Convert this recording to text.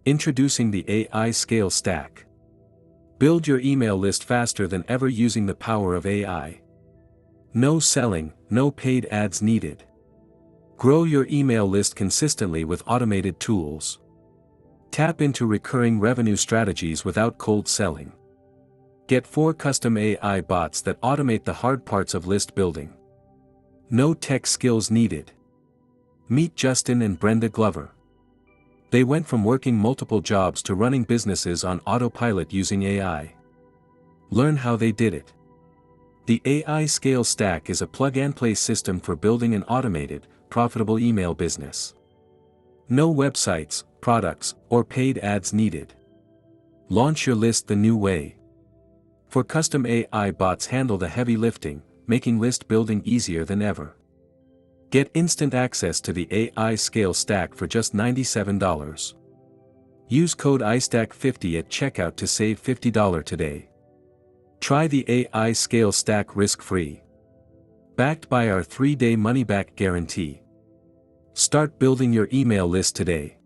Introducing the AI Scale Stack. Build your email list faster than ever using the power of AI. No selling, no paid ads needed. Grow your email list consistently with automated tools. Tap into recurring revenue strategies without cold selling. Get 4 custom AI bots that automate the hard parts of list building. No tech skills needed. Meet Justin and Brenda Glover. They went from working multiple jobs to running businesses on autopilot using AI. Learn how they did it. The AI Scale Stack is a plug-and-play system for building an automated, profitable email business. No websites, products, or paid ads needed. Launch your list the new way. For custom AI bots handle the heavy lifting, making list building easier than ever. Get instant access to the AI Scale Stack for just $97. Use code ISTACK50 at checkout to save $50 today. Try the AI Scale Stack risk-free. Backed by our 3-day money-back guarantee. Start building your email list today.